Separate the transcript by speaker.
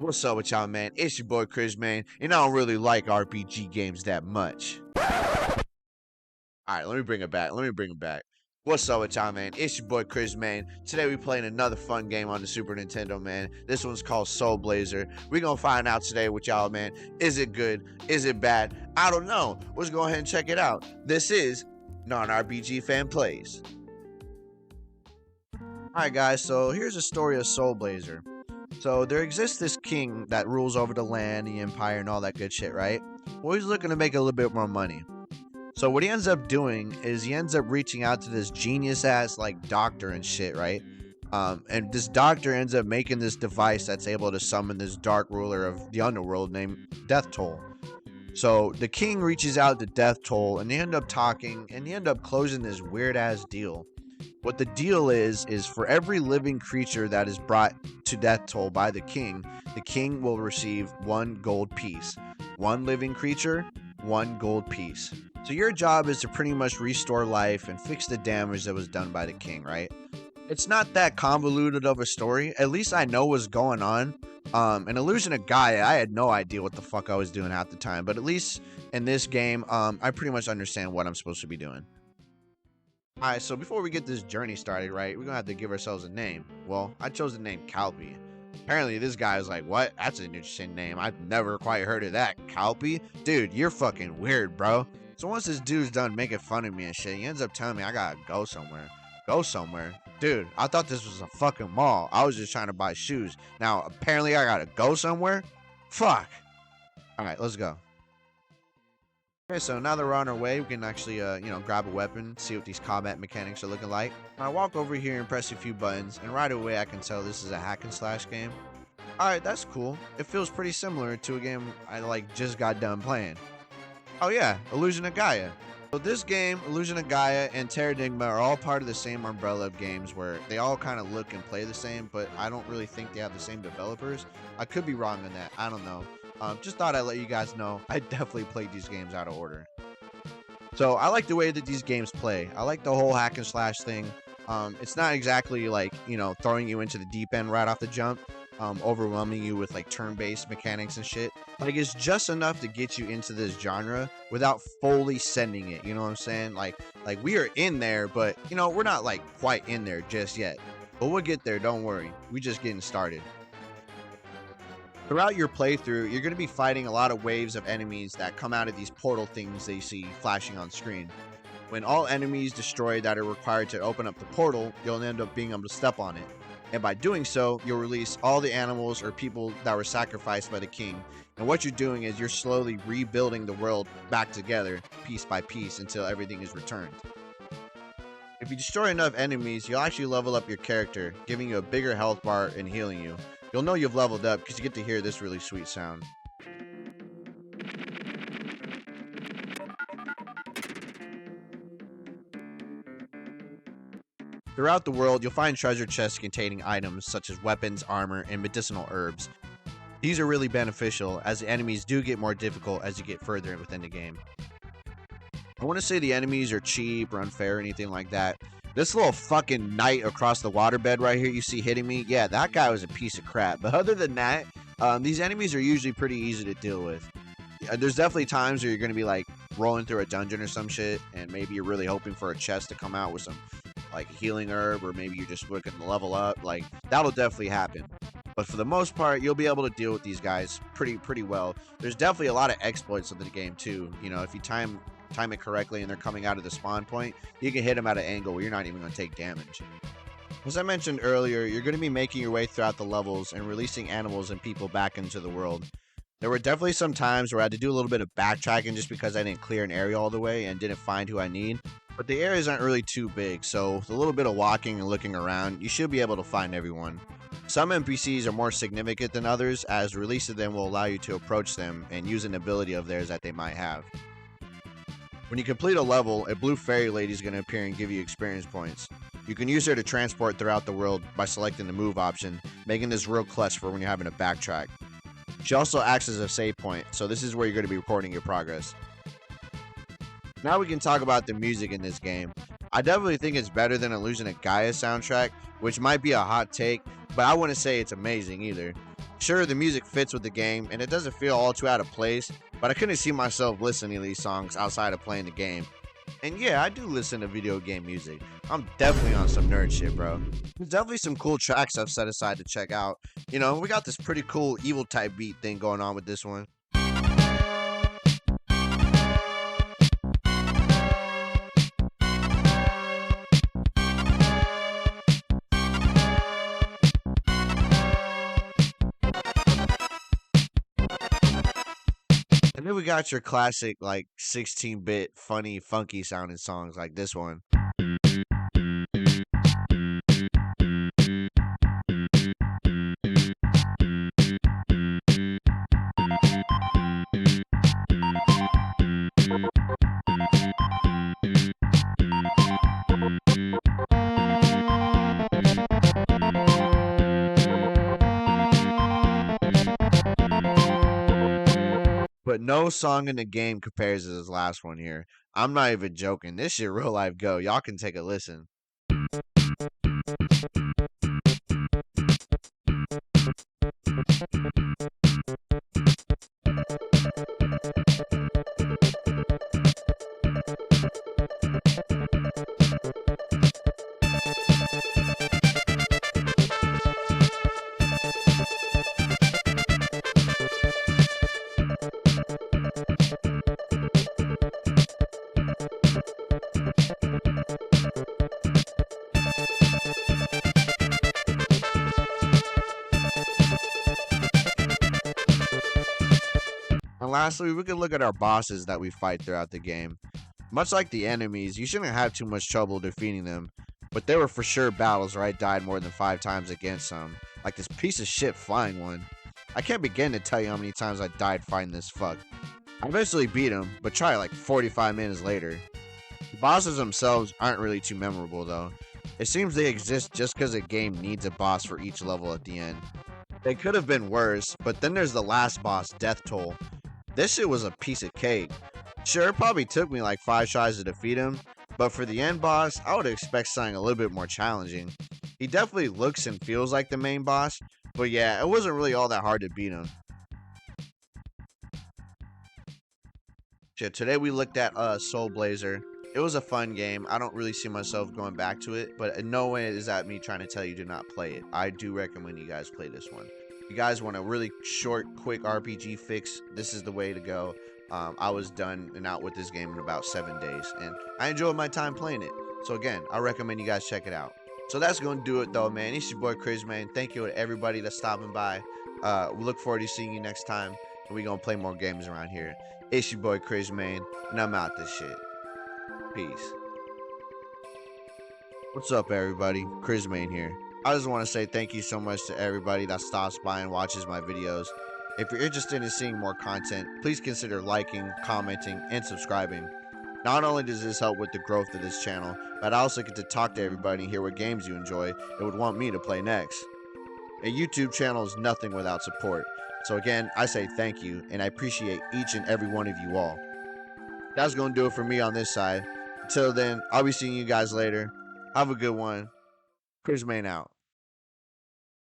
Speaker 1: What's up with y'all, man? It's your boy Chris, man, and I don't really like RPG games that much. Alright, let me bring it back. What's up with y'all, man? It's your boy Chris, man. Today we playing another fun game on the Super Nintendo, man. This one's called Soul Blazer. We gonna find out today with y'all, man. Is it good? Is it bad? I don't know. Let's go ahead and check it out. This is Non-RPG Fan Plays. Alright guys, so here's a story of Soul Blazer. So there exists this king that rules over the land, the empire, and all that good shit, right? Well, he's looking to make a little bit more money. So what he ends up doing is he ends up reaching out to this genius ass like doctor and shit, right? And this doctor ends up making this device that's able to summon this dark ruler of the underworld named Death Toll. So the king reaches out to Death Toll and they end up talking and they end up closing this weird ass deal. What the deal is for every living creature that is brought to Death Toll by the king will receive 1 gold piece. 1 living creature, 1 gold piece. So your job is to pretty much restore life and fix the damage that was done by the king, right? It's not that convoluted of a story. At least I know what's going on. In Illusion of Gaia, I had no idea what the fuck I was doing half the time. But at least in this game, I pretty much understand what I'm supposed to be doing. Alright, so before we get this journey started, right, we're gonna have to give ourselves a name. Well, I chose the name Calpy. Apparently this guy is like, what? That's an interesting name. I've never quite heard of that. Calpy? Dude, you're fucking weird, bro. So once this dude's done making fun of me and shit, he ends up telling me I gotta go somewhere. Go somewhere? Dude, I thought this was a fucking mall. I was just trying to buy shoes. Now, apparently I gotta go somewhere? Fuck. Alright, let's go. Okay, so now that we're on our way, we can actually, grab a weapon, see what these combat mechanics are looking like. I walk over here and press a few buttons, and right away I can tell this is a hack and slash game. Alright, that's cool. It feels pretty similar to a game I, just got done playing. Oh yeah, Illusion of Gaia. So this game, Illusion of Gaia, and Terradigma are all part of the same umbrella of games where they all kind of look and play the same, but I don't really think they have the same developers. I could be wrong on that. I don't know. Just thought I'd let you guys know I definitely played these games out of order. So I like the way that these games play. I like the whole hack and slash thing. It's not exactly throwing you into the deep end right off the jump, overwhelming you with turn-based mechanics and shit. It's just enough to get you into this genre without fully sending it. You know what I'm saying? Like we are in there, but we're not quite in there just yet. But we'll get there. Don't worry. We just getting started. Throughout your playthrough, you're going to be fighting a lot of waves of enemies that come out of these portal things that you see flashing on screen. When all enemies destroyed that are required to open up the portal, you'll end up being able to step on it. And by doing so, you'll release all the animals or people that were sacrificed by the king. And what you're doing is you're slowly rebuilding the world back together, piece by piece, until everything is returned. If you destroy enough enemies, you'll actually level up your character, giving you a bigger health bar and healing you. You'll know you've leveled up because you get to hear this really sweet sound. Throughout the world, you'll find treasure chests containing items such as weapons, armor, and medicinal herbs. These are really beneficial as the enemies do get more difficult as you get further within the game. I want to say the enemies are cheap or unfair or anything like that. This little fucking knight across the waterbed right here you see hitting me, yeah, that guy was a piece of crap. But other than that, these enemies are usually pretty easy to deal with. There's definitely times where you're going to be rolling through a dungeon or some shit, and maybe you're really hoping for a chest to come out with some healing herb, or maybe you're just looking to level up. That'll definitely happen. But for the most part, you'll be able to deal with these guys pretty well. There's definitely a lot of exploits in the game too. If you time it correctly and they're coming out of the spawn point, you can hit them at an angle where you're not even going to take damage. As I mentioned earlier, you're going to be making your way throughout the levels and releasing animals and people back into the world. There were definitely some times where I had to do a little bit of backtracking just because I didn't clear an area all the way and didn't find who I need. But the areas aren't really too big, so with a little bit of walking and looking around, you should be able to find everyone. Some NPCs are more significant than others, as release of them will allow you to approach them and use an ability of theirs that they might have. When you complete a level, a blue fairy lady is going to appear and give you experience points. You can use her to transport throughout the world by selecting the move option, making this real clutch for when you're having to backtrack. She also acts as a save point, so this is where you're going to be recording your progress. Now we can talk about the music in this game. I definitely think it's better than Illusion of Gaia soundtrack, which might be a hot take, but I wouldn't say it's amazing either. Sure, the music fits with the game and it doesn't feel all too out of place, but I couldn't see myself listening to these songs outside of playing the game. And yeah, I do listen to video game music. I'm definitely on some nerd shit, bro. There's definitely some cool tracks I've set aside to check out. You know, we got this pretty cool evil type beat thing going on with this one. And then we got your classic, like 16-bit, funny, funky sounding songs like this one. But no song in the game compares to this last one here. I'm not even joking. This shit real life go. Y'all can take a listen. And lastly, we can look at our bosses that we fight throughout the game. Much like the enemies, you shouldn't have too much trouble defeating them, but there were for sure battles where I died more than 5 times against some, like this piece of shit flying one. I can't begin to tell you how many times I died fighting this fuck. I eventually beat him, but try like 45 minutes later. The bosses themselves aren't really too memorable though. It seems they exist just because a game needs a boss for each level at the end. They could have been worse, but then there's the last boss, Death Toll. This shit was a piece of cake. Sure, it probably took me like 5 tries to defeat him, but for the end boss, I would expect something a little bit more challenging. He definitely looks and feels like the main boss, but yeah, it wasn't really all that hard to beat him. Shit, today we looked at Soul Blazer. It was a fun game. I don't really see myself going back to it, but in no way is that me trying to tell you to not play it. I do recommend you guys play this one. If you guys want a really short, quick RPG fix, this is the way to go. I was done and out with this game in about 7 days, and I enjoyed my time playing it. So again, I recommend you guys check it out. So that's going to do it though, man. It's your boy Chris, man. Thank you to everybody that's stopping by. We look forward to seeing you next time, and we're going to play more games around here. It's your boy Chris, man, and I'm out this shit. Peace. What's up, everybody? Chris Main here. I just want to say thank you so much to everybody that stops by and watches my videos. If you're interested in seeing more content, please consider liking, commenting, and subscribing. Not only does this help with the growth of this channel, but I also get to talk to everybody and hear what games you enjoy and would want me to play next. A YouTube channel is nothing without support. So again, I say thank you, and I appreciate each and every one of you all. That's going to do it for me on this side. Until then, I'll be seeing you guys later. Have a good one. Chris Main out.